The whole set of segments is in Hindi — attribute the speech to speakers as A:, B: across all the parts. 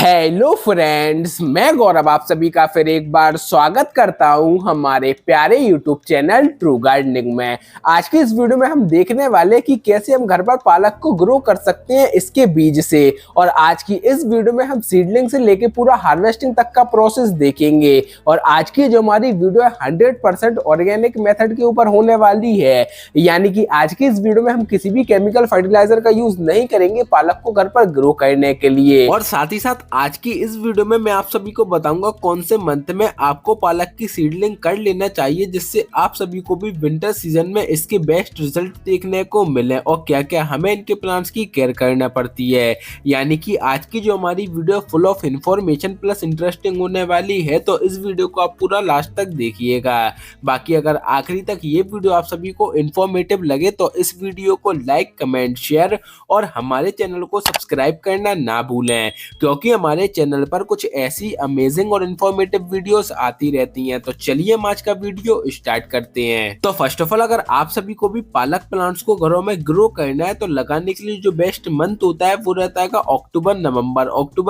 A: हेलो फ्रेंड्स, मैं गौरव आप सभी का फिर एक बार स्वागत करता हूं हमारे प्यारे यूट्यूब चैनल ट्रू गार्डनिंग में। आज की इस वीडियो में हम देखने वाले कि कैसे हम घर पर पालक को ग्रो कर सकते हैं इसके बीज से। और आज की इस वीडियो में हम सीडलिंग से लेके पूरा हार्वेस्टिंग तक का प्रोसेस देखेंगे। और आज की जो हमारी वीडियो है 100% ऑर्गेनिक मेथड के ऊपर होने वाली है, यानी कि आज की इस वीडियो में हम किसी भी केमिकल फर्टिलाइजर का यूज नहीं करेंगे पालक को घर पर ग्रो करने के लिए। और साथ ही साथ आज की इस वीडियो में मैं आप सभी को बताऊंगा कौन से मंथ में आपको पालक की सीडलिंग कर लेना चाहिए, जिससे आप सभी को भी विंटर सीजन में इसके बेस्ट रिजल्ट देखने को मिले और क्या क्या हमें इनके प्लांट्स की केयर करना पड़ती है। यानी कि आज की जो हमारी video full of information plus interesting होने वाली है, तो इस वीडियो को आप पूरा लास्ट तक देखिएगा। बाकी अगर आखिरी तक ये वीडियो आप सभी को इंफॉर्मेटिव लगे तो इस वीडियो को लाइक, कमेंट, शेयर और हमारे चैनल को सब्सक्राइब करना ना भूलें, क्योंकि हमारे चैनल पर कुछ ऐसी अमेजिंग और इंफॉर्मेटिव वीडियोस आती रहती हैं। तो चलिए हम आज का वीडियो स्टार्ट करते हैं। तो फर्स्ट ऑफ ऑल, अगर आप सभी को भी पालक प्लांट्स को घरों में ग्रो करना है तो लगाने के लिए जो बेस्ट मंथ होता है वो रहता है अक्टूबर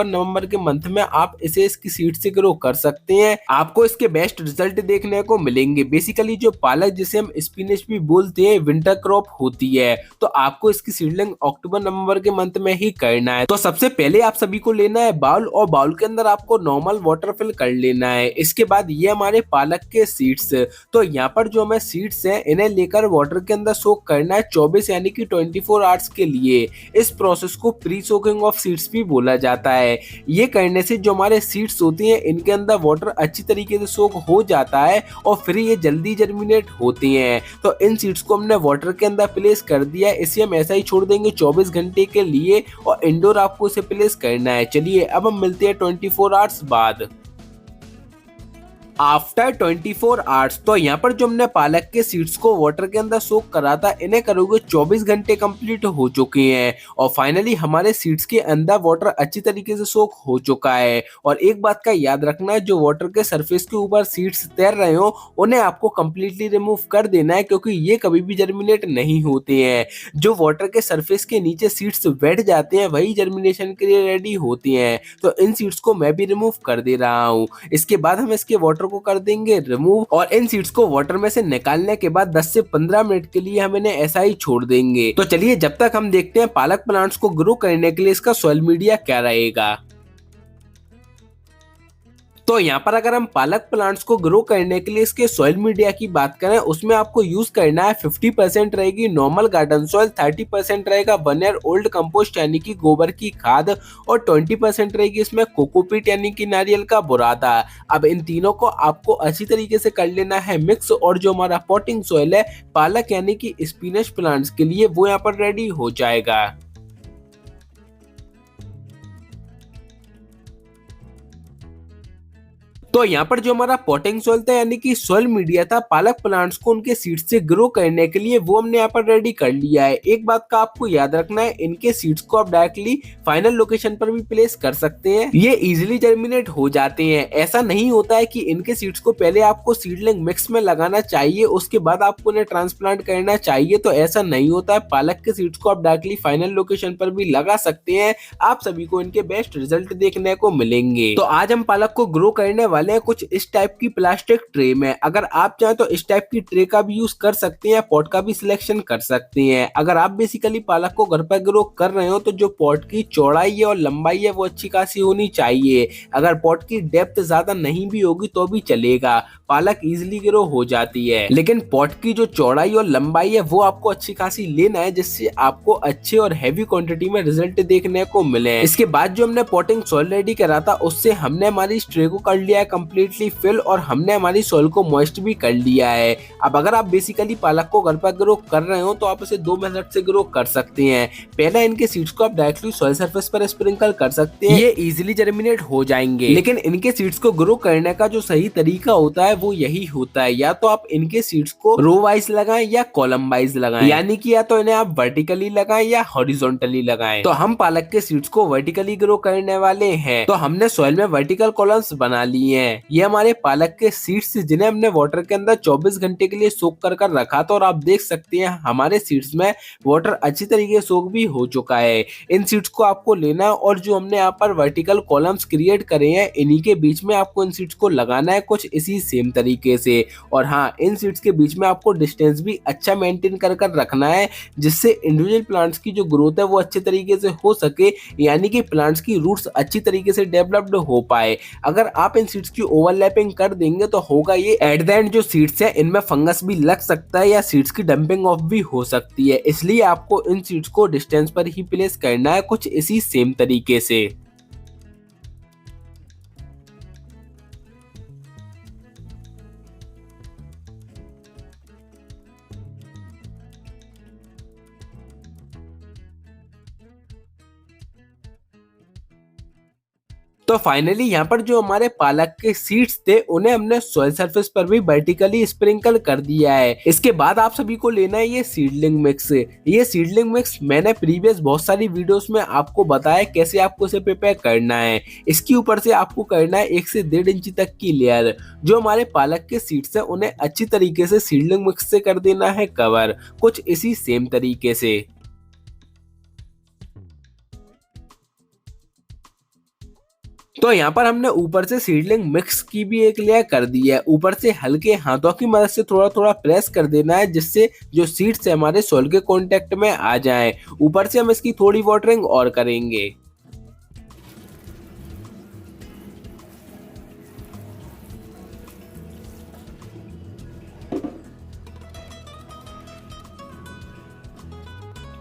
A: नवंबर के मंथ में आप इसे इसकी सीड से ग्रो कर सकते हैं। आपको इसके बेस्ट रिजल्ट देखने को मिलेंगे। बेसिकली जो पालक जिसे हम स्पिनच भी बोलते हैं विंटर क्रॉप होती है, तो आपको इसकी सीडलिंग अक्टूबर नवंबर के मंथ में ही करना है। तो सबसे पहले आप सभी को लेना है बाउल, और बाउल के अंदर आपको नॉर्मल वाटर फिल कर लेना है। इसके बाद ये हमारे पालक के सीड्स, तो यहाँ पर जो हमें सीड्स हैं इन्हें लेकर वाटर के अंदर सोक करना है 24 यानी कि 24 आवर्स के लिए। इस प्रोसेस को प्री सोकिंग ऑफ सीड्स भी बोला जाता है। ये करने से जो हमारे सीड्स होती हैं इनके अंदर वाटर अच्छी तरीके से सोक हो जाता है और फिर ये जल्दी जर्मिनेट होती हैं। तो इन सीड्स को हमने वाटर के अंदर प्लेस कर दिया है। इसे हम ऐसा ही छोड़ देंगे 24 घंटे के लिए और इंडोर आपको इसे प्लेस करना है। चलिए अब हम मिलते हैं 24 आवर्स बाद। आफ्टर 24 आवर्स, तो यहाँ पर जो हमने पालक के सीड्स को वाटर के अंदर सोक करा था इन्हें करोगे 24 घंटे कंप्लीट हो चुके हैं और फाइनली हमारे सीड्स के अंदर वाटर अच्छी तरीके से सोक हो चुका है। और एक बात का याद रखना है, जो वाटर के सरफेस के ऊपर सीड्स तैर रहे हो उन्हें आपको कंप्लीटली रिमूव कर देना है, क्योंकि ये कभी भी जर्मिनेट नहीं होते हैं। जो वाटर के सरफेस के नीचे सीड्स बैठ जाते हैं वही जर्मिनेशन के लिए रेडी होती हैं। तो इन सीड्स को मैं भी रिमूव कर दे रहा हूँ। इसके बाद हम इसके वाटर को कर देंगे रिमूव और इन सीड्स को वाटर में से निकालने के बाद 10 से 15 मिनट के लिए हम इन्हें ऐसा ही छोड़ देंगे। तो चलिए जब तक हम देखते हैं पालक प्लांट्स को ग्रो करने के लिए इसका सॉइल मीडिया क्या रहेगा। तो यहाँ पर अगर हम पालक प्लांट्स को ग्रो करने के लिए इसके सॉइल मीडिया की बात करें, उसमें आपको यूज करना है 50% रहेगी नॉर्मल गार्डन सॉइल, 30% रहेगा 1 ईयर ओल्ड कंपोस्ट यानी कि गोबर की खाद और 20% रहेगी इसमें कोकोपीट यानी कि नारियल का बुरादा। अब इन तीनों को आपको अच्छी तरीके से कर लेना है मिक्स, और जो हमारा पॉटिंग सॉइल है पालक यानी कि स्पिनच प्लांट्स के लिए वो यहाँ पर रेडी हो जाएगा। तो यहाँ पर जो हमारा पॉटिंग सॉइल था यानी कि सॉइल मीडिया था पालक प्लांट्स को उनके सीड्स से ग्रो करने के लिए, वो हमने यहाँ पर रेडी कर लिया है। एक बात का आपको याद रखना है, इनके सीड्स को आप डायरेक्टली फाइनल लोकेशन पर भी प्लेस कर सकते हैं, ये इजीली जर्मिनेट हो जाते हैं। ऐसा नहीं होता है कि इनके सीड्स को पहले आपको सीडलिंग मिक्स में लगाना चाहिए उसके बाद आपको उन्हें ट्रांसप्लांट करना चाहिए, तो ऐसा नहीं होता है। पालक के सीड्स को आप डायरेक्टली फाइनल लोकेशन पर भी लगा सकते हैं, आप सभी को इनके बेस्ट रिजल्ट देखने को मिलेंगे। तो आज हम पालक को ग्रो करने वाले कुछ इस टाइप की प्लास्टिक ट्रे में। अगर आप चाहें तो इस टाइप की ट्रे का भी यूज कर सकते हैं, पॉट का भी सिलेक्शन कर सकते हैं। अगर आप बेसिकली पालक को घर पर ग्रो कर रहे हो तो जो पॉट की चौड़ाई है और लंबाई है वो अच्छी खासी होनी चाहिए। अगर पॉट की डेप्थ ज्यादा नहीं भी होगी तो भी चलेगा, पालक इजिली ग्रो हो जाती है। लेकिन पॉट की जो चौड़ाई और लंबाई है वो आपको अच्छी खासी लेना है, जिससे आपको अच्छे और हैवी क्वांटिटी में रिजल्ट देखने को मिले। इसके बाद जो हमने पॉटिंग सॉइल रेडी करा था उससे हमने हमारी इस ट्रे को कर लिया है कंप्लीटली फिल और हमने हमारी सॉइल को मॉइस्ट भी कर लिया है। अब अगर आप बेसिकली पालक को घर पर ग्रो कर रहे हो तो आप इसे 2 मेथड से ग्रो कर सकते हैं। पहला, इनके सीड्स को आप डायरेक्टली सॉइल सरफेस पर स्प्रिंकल कर सकते हैं, ये इजीली जर्मिनेट हो जाएंगे। लेकिन इनके सीड्स को ग्रो करने का जो सही तरीका होता है वो यही होता है, या तो आप इनके सीड्स को रो वाइज लगाएं या कॉलम वाइज लगाएं, यानी कि या तो इन्हें आप वर्टिकली लगाएं या हॉरिजॉन्टली लगाएं। तो हम पालक के सीड्स को वर्टिकली ग्रो करने वाले हैं, तो हमने सॉइल में वर्टिकल कॉलम्स बना लिए हैं। ये हमारे पालक के सीड्स जिन्हें हमने वाटर के अंदर 24 घंटे के लिए सोख कर रखा था, और आप देख सकते हैं हमारे सीड्स में वाटर अच्छी तरीके से सोख भी हो चुका है। इन सीड्स को आपको लेना है और जो हमने यहाँ पर वर्टिकल कॉलम्स क्रिएट करे हैं इन्हीं के बीच में आपको इन सीड्स को लगाना है कुछ इसी सेम तरीके से। और हाँ, इन सीड्स के बीच में आपको डिस्टेंस भी अच्छा मेंटेन कर रखना है, जिससे इंडिविजुअल प्लांट्स की जो ग्रोथ है वो अच्छे तरीके से हो सके, यानी कि प्लांट्स की रूट्स अच्छी तरीके से डेवलप्ड हो पाए। अगर आप इन सीड्स की ओवरलैपिंग कर देंगे तो होगा ये, एट द एंड जो सीड्स है इनमें फंगस भी लग सकता है या सीड्स की डंपिंग ऑफ भी हो सकती है। इसलिए आपको इन सीड्स को डिस्टेंस पर ही प्लेस करना है कुछ इसी सेम तरीके से। तो फाइनली यहाँ पर जो हमारे पालक के सीड्स थे उन्हें हमने सॉइल सरफेस पर भी वर्टिकली स्प्रिंकल कर दिया है। इसके बाद आप सभी को लेना है ये सीडलिंग मिक्स। ये सीडलिंग मिक्स मैंने प्रीवियस बहुत सारी वीडियोस में आपको बताया कैसे आपको इसे प्रिपेयर करना है। इसके ऊपर से आपको करना है 1 से 1.5 इंच तक की लेयर। जो हमारे पालक के सीड्स है उन्हें अच्छी तरीके से सीडलिंग मिक्स से कर देना है कवर, कुछ इसी सेम तरीके से। तो यहाँ पर हमने ऊपर से सीडलिंग मिक्स की भी एक लेयर कर दी है। ऊपर से हल्के हाथों की मदद से थोड़ा थोड़ा प्रेस कर देना है, जिससे जो सीड्स है हमारे सॉइल के कांटेक्ट में आ जाएं। ऊपर से हम इसकी थोड़ी वाटरिंग और करेंगे।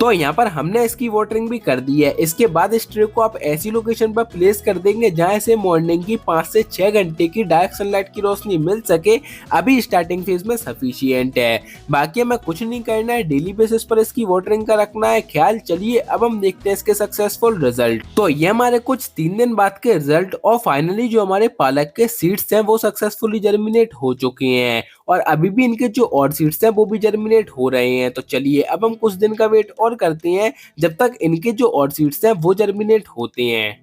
A: तो यहाँ पर हमने इसकी वाटरिंग भी कर दी है। इसके बाद इस ट्रे को आप ऐसी लोकेशन पर प्लेस कर देंगे जहाँ से मॉर्निंग की 5 से 6 घंटे की डायरेक्ट सनलाइट की रोशनी मिल सके। अभी स्टार्टिंग फेज में सफिशिएंट है, बाकी हमें कुछ नहीं करना है, डेली बेसिस पर इसकी वाटरिंग का रखना है ख्याल। चलिए अब हम देखते हैं इसके सक्सेसफुल रिजल्ट। तो ये हमारे कुछ 3 दिन बाद के रिजल्ट, और फाइनली जो हमारे पालक के सीड्स हैं वो सक्सेसफुली जर्मिनेट हो चुके हैं, और अभी भी इनके जो और सीड्स हैं वो भी जर्मिनेट हो रहे हैं। तो चलिए अब हम कुछ दिन का वेट और करते हैं जब तक इनके जो और सीड्स हैं वो जर्मिनेट होते हैं।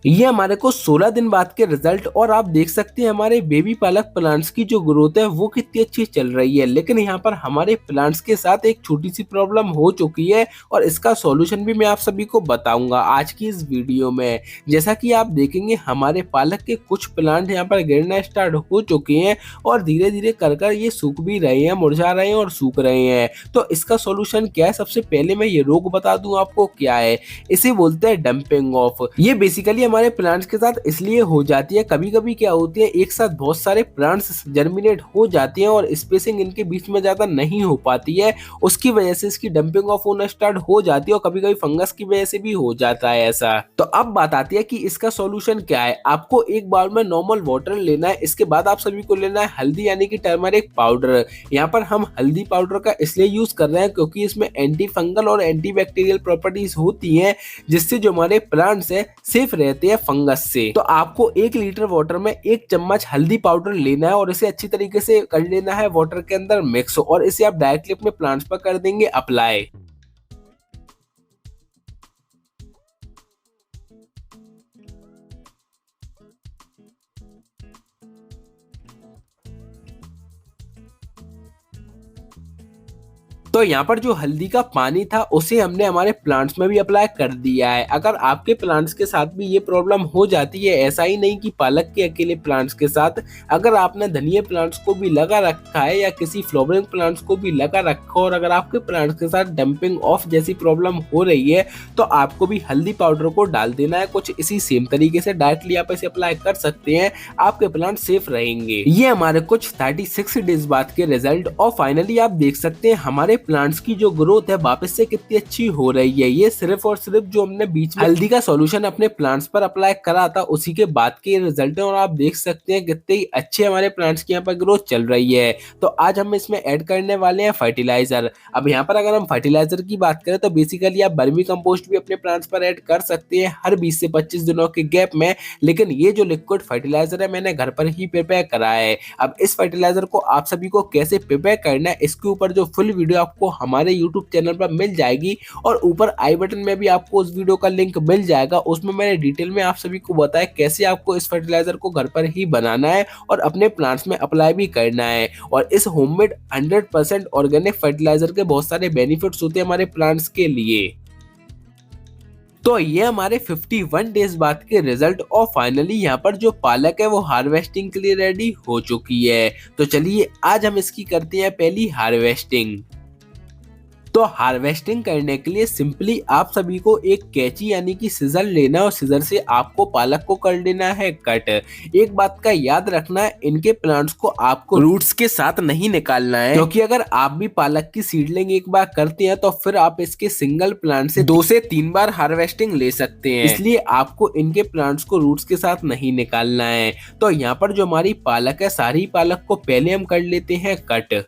A: ये हमारे को 16 दिन बाद के रिजल्ट, और आप देख सकते हैं हमारे बेबी पालक प्लांट्स की जो ग्रोथ है वो कितनी अच्छी चल रही है। लेकिन यहाँ पर हमारे प्लांट्स के साथ एक छोटी सी प्रॉब्लम हो चुकी है, और इसका सॉल्यूशन भी मैं आप सभी को बताऊंगा आज की इस वीडियो में। जैसा कि आप देखेंगे हमारे पालक के कुछ प्लांट यहाँ पर गिरना स्टार्ट हो चुके हैं, और धीरे धीरे कर ये सूख भी रहे हैं, मुरझा रहे हैं और सूख रहे हैं। तो इसका सॉल्यूशन क्या है? सबसे पहले मैं ये रोग बता दूं आपको क्या है। इसे बोलते हैं डंपिंग ऑफ। ये बेसिकली हमारे प्लांट्स के साथ इसलिए हो जाती है, कभी कभी क्या होती है एक साथ बहुत सारे प्लांट्स जर्मिनेट हो जाते हैं और स्पेसिंग इनके बीच में ज्यादा नहीं हो पाती है, उसकी वजह से इसकी डंपिंग ऑफ होना स्टार्ट हो जाती है, और कभी कभी फंगस की वजह से भी हो जाता है ऐसा। तो अब बात आती है कि इसका सॉल्यूशन क्या है। आपको एक बाउल में नॉर्मल वाटर लेना है। इसके बाद आप सभी को लेना है हल्दी यानी कि टर्मरिक पाउडर। यहाँ पर हम हल्दी पाउडर का इसलिए यूज कर रहे हैं क्योंकि इसमें एंटी फंगल और एंटी बैक्टीरियल प्रॉपर्टीज होती हैं, जिससे जो हमारे प्लांट्स है सेफ रहते हैं फंगस से। तो आपको 1 लीटर वाटर में 1 चम्मच हल्दी पाउडर लेना है और इसे अच्छी तरीके से कर लेना है वाटर के अंदर मिक्स, और इसे आप डायरेक्टली अपने प्लांट्स पर कर देंगे अप्लाई। तो यहाँ पर जो हल्दी का पानी था उसे हमने हमारे प्लांट्स में भी अप्लाई कर दिया है। अगर आपके प्लांट्स के साथ भी ये प्रॉब्लम हो जाती है, ऐसा ही नहीं कि पालक के अकेले प्लांट्स के साथ, अगर आपने धनिया प्लांट्स को भी लगा रखा है या किसी फ्लावरिंग प्लांट्स को भी लगा रखा, और अगर आपके प्लांट्स के साथ डंपिंग ऑफ जैसी प्रॉब्लम हो रही है, तो आपको भी हल्दी पाउडर को डाल देना है। कुछ इसी सेम तरीके से डायरेक्टली आप इसे अप्लाई कर सकते हैं, आपके प्लांट सेफ रहेंगे। ये हमारे कुछ 36 डेज बाद के रिजल्ट, और फाइनली आप देख सकते हैं हमारे प्लांट्स की जो ग्रोथ है वापस से कितनी अच्छी हो रही है। ये सिर्फ और सिर्फ जो हमने बीच में हल्दी का सॉल्यूशन अपने प्लांट्स पर अप्लाई करा था उसी के बाद के रिजल्ट है और आप देख सकते हैं कितने अच्छे हमारे प्लांट्स की यहाँ पर ग्रोथ चल रही है। तो आज हम इसमें ऐड करने वाले हैं फर्टिलाइजर। अब यहाँ पर अगर हम फर्टिलाइजर की बात करें तो बेसिकली आप वर्मी कंपोस्ट भी अपने प्लांट्स पर ऐड कर सकते हैं हर 20 से 25 दिनों के गैप में, लेकिन ये जो लिक्विड फर्टिलाइजर है मैंने घर पर ही प्रिपेयर करा है। अब इस फर्टिलाइजर को आप सभी को कैसे प्रिपेयर करना है इसके ऊपर जो फुल वीडियो आपको हमारे यूट्यूब चैनल पर मिल जाएगी और ऊपर आई बटन में भी आपको उस वीडियो का लिंक मिल जाएगा। उसमें मैंने डिटेल में आप सभी को बताया कैसे आपको इस फर्टिलाइजर को घर पर ही बनाना है और अपने प्लांट्स में अप्लाई भी करना है। और इस होममेड 100% ऑर्गेनिक फर्टिलाइजर के बहुत सारे बेनिफिट्स होते हैं हमारे प्लांट्स के लिए। तो ये हमारे 51 डेज बाद के रिजल्ट और फाइनली यहाँ पर जो पालक है वो हार्वेस्टिंग के लिए रेडी हो चुकी है। तो चलिए आज हम इसकी करते हैं पहली हार्वेस्टिंग। तो हार्वेस्टिंग करने के लिए सिंपली आप सभी को एक कैंची यानी कि सिजर लेना और सिजर से आपको पालक को कर लेना है कट। एक बात का याद रखना है, इनके प्लांट्स को आपको रूट्स के साथ नहीं निकालना है, क्योंकि अगर आप भी पालक की सीडलिंग एक बार करते हैं तो फिर आप इसके सिंगल प्लांट से 2 से 3 बार हार्वेस्टिंग ले सकते हैं। इसलिए आपको इनके प्लांट्स को रूट्स के साथ नहीं निकालना है। तो यहाँ पर जो हमारी पालक है सारी पालक को पहले हम कर लेते हैं कट।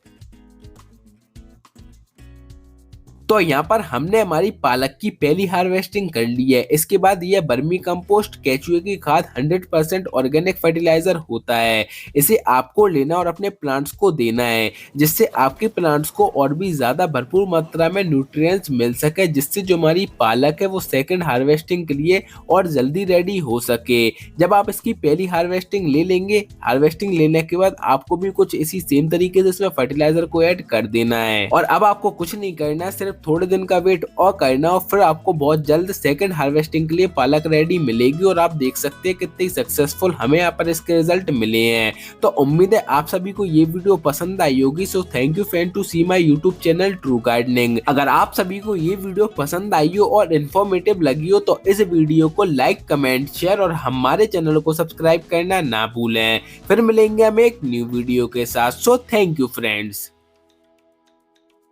A: तो यहाँ पर हमने हमारी पालक की पहली हार्वेस्टिंग कर ली है। इसके बाद यह वर्मी कंपोस्ट केचुए की खाद 100% ऑर्गेनिक फर्टिलाइजर होता है। इसे आपको लेना और अपने प्लांट्स को देना है, जिससे आपके प्लांट्स को और भी ज्यादा भरपूर मात्रा में न्यूट्रिएंट्स मिल सके, जिससे जो हमारी पालक है वो सेकंड हार्वेस्टिंग के लिए और जल्दी रेडी हो सके। जब आप इसकी पहली हार्वेस्टिंग ले लेंगे, हार्वेस्टिंग लेने के बाद आपको भी कुछ इसी सेम तरीके से इसमें फर्टिलाइजर को ऐड कर देना है। और अब आपको कुछ नहीं करना है, सिर्फ थोड़े दिन का वेट और करना और फिर आपको बहुत जल्द सेकंड हार्वेस्टिंग के लिए पालक रेडी मिलेगी। और आप देख सकते हैं कितनी सक्सेसफुल हमें यहाँ पर इसके रिजल्ट मिले हैं। तो उम्मीद है आप सभी को ये वीडियो पसंद आई होगी। So thank you friend to see my YouTube channel true gardening. अगर आप सभी को ये वीडियो पसंद आई हो और इन्फॉर्मेटिव लगी हो तो इस वीडियो को लाइक, कमेंट, शेयर और हमारे चैनल को सब्सक्राइब करना ना भूलें। फिर मिलेंगे हम एक न्यू वीडियो के साथ। सो थैंक यू फ्रेंड्स।